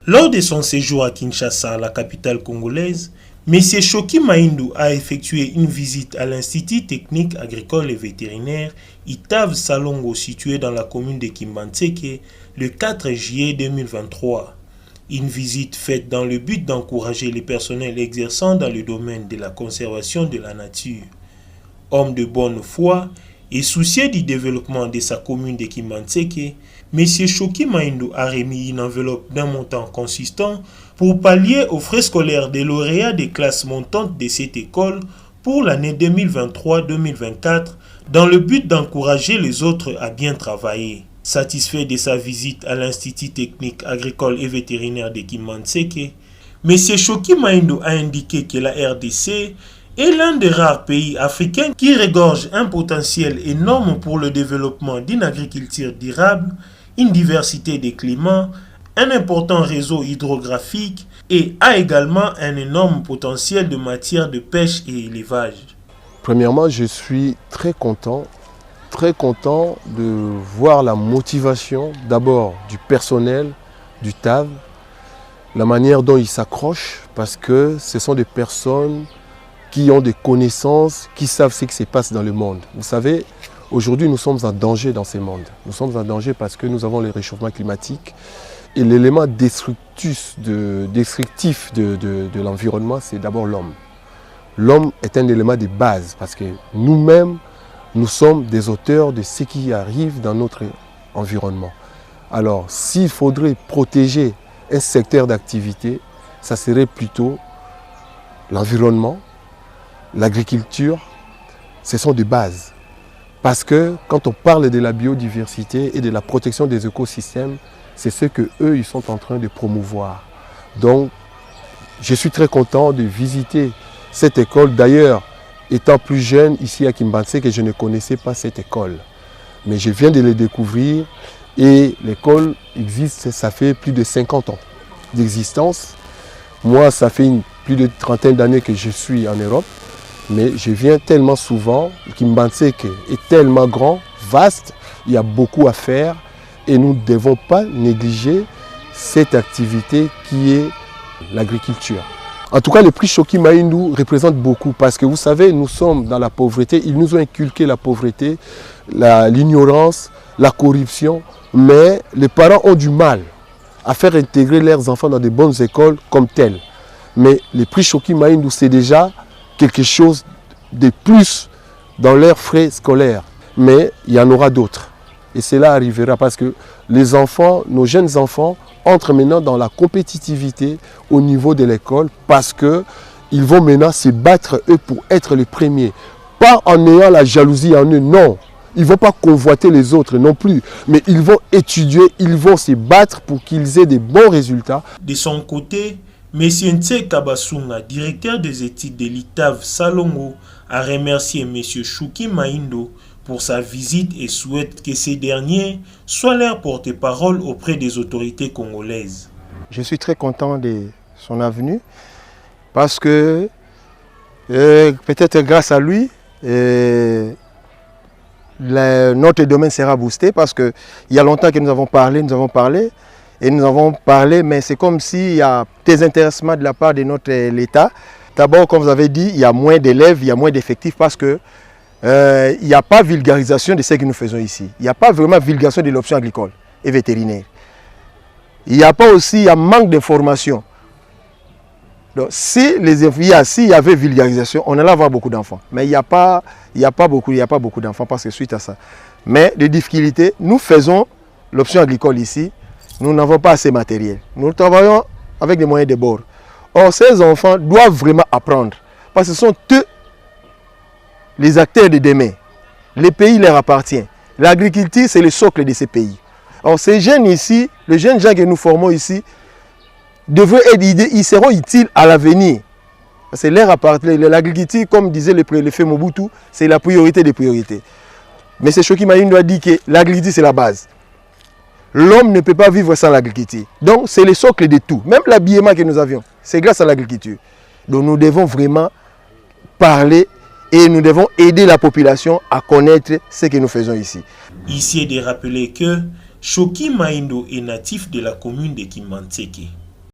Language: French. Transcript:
Lors de son séjour à Kinshasa, la capitale congolaise, M. Shoki Maïndou a effectué une visite à l'Institut technique agricole et vétérinaire Itav Salongo situé dans la commune de Kimbantseke le 4 juillet 2023. Une visite faite dans le but d'encourager les personnels exerçant dans le domaine de la conservation de la nature. Homme de bonne foi et soucieux du développement de sa commune de Kimbantseke, M. Shoki Maïndou a remis une enveloppe d'un montant consistant pour pallier aux frais scolaires des lauréats des classes montantes de cette école pour l'année 2023-2024 dans le but d'encourager les autres à bien travailler. Satisfait de sa visite à l'Institut technique agricole et vétérinaire de Kimbantseke, M. Shoki Maïndou a indiqué que la RDC est l'un des rares pays africains qui regorge un potentiel énorme pour le développement d'une agriculture durable, une diversité des climats, un important réseau hydrographique et a également un énorme potentiel de matière de pêche et élevage. Premièrement, je suis très content de voir la motivation d'abord du personnel du TAV, la manière dont ils s'accrochent parce que ce sont des personnes qui ont des connaissances, qui savent ce qui se passe dans le monde. Vous savez, aujourd'hui nous sommes en danger dans ce monde. Nous sommes en danger parce que nous avons le réchauffement climatique et l'élément destructif de l'environnement, c'est d'abord l'homme. L'homme est un élément de base parce que nous-mêmes, nous sommes des auteurs de ce qui arrive dans notre environnement. Alors, s'il faudrait protéger un secteur d'activité, ça serait plutôt l'environnement, l'agriculture, ce sont des bases. Parce que quand on parle de la biodiversité et de la protection des écosystèmes, c'est ce qu'eux, ils sont en train de promouvoir. Donc, je suis très content de visiter cette école. D'ailleurs, étant plus jeune ici à Kimbantseke, je ne connaissais pas cette école. Mais je viens de le découvrir et l'école existe, ça fait plus de 50 ans d'existence. Moi, ça fait plus de trentaine d'années que je suis en Europe. Mais je viens tellement souvent, Kimbantseke est tellement grand, vaste, il y a beaucoup à faire et nous ne devons pas négliger cette activité qui est l'agriculture. En tout cas, le prix Shoki Maïndou représente beaucoup parce que vous savez, nous sommes dans la pauvreté, ils nous ont inculqué la pauvreté, l'ignorance, la corruption, mais les parents ont du mal à faire intégrer leurs enfants dans de bonnes écoles comme telles. Mais le prix Shoki Maïndou, c'est déjà quelque chose de plus dans leurs frais scolaires. Mais il y en aura d'autres. Et cela arrivera parce que les enfants, nos jeunes enfants, entrent maintenant dans la compétitivité au niveau de l'école parce qu'ils vont maintenant se battre eux pour être les premiers. Pas en ayant la jalousie en eux, non. Ils ne vont pas convoiter les autres non plus. Mais ils vont étudier, ils vont se battre pour qu'ils aient des bons résultats. De son côté, M. Ntse Kabasunga, directeur des études de l'Itav Salongo, a remercié M. Shoki Maïndou pour sa visite et souhaite que ces derniers soient leur porte-parole auprès des autorités congolaises. Je suis très content de son avenue parce que peut-être grâce à lui, notre domaine sera boosté parce qu'il y a longtemps que nous avons parlé, mais c'est comme s'il y a des intéressements de la part de notre l'État. D'abord, comme vous avez dit, il y a moins d'élèves, il y a moins d'effectifs parce que il n'y a pas vulgarisation de ce que nous faisons ici. Il n'y a pas vraiment vulgarisation de l'option agricole et vétérinaire. Il n'y a pas aussi un manque d'information. Donc, s'il y avait vulgarisation, on allait avoir beaucoup d'enfants. Mais il n'y a pas beaucoup d'enfants parce que suite à ça. Mais les difficultés, nous faisons l'option agricole ici. Nous n'avons pas assez de matériel. Nous travaillons avec des moyens de bord. Or, ces enfants doivent vraiment apprendre. Parce que ce sont eux les acteurs de demain. Les pays leur appartiennent. L'agriculture, c'est le socle de ces pays. Or, ces jeunes ici, les jeunes gens que nous formons ici, ils seront utiles à l'avenir. C'est leur appartient. L'agriculture, comme disait le préfet Mobutu, c'est la priorité des priorités. Mais M. Shoki Maïndou a dit que l'agriculture, c'est la base. L'homme ne peut pas vivre sans l'agriculture. Donc, c'est le socle de tout. Même l'habillement que nous avions, c'est grâce à l'agriculture. Donc, nous devons vraiment parler et nous devons aider la population à connaître ce que nous faisons ici. Ici est de rappeler que Shoki Maïndou est natif de la commune de Kimbantseke.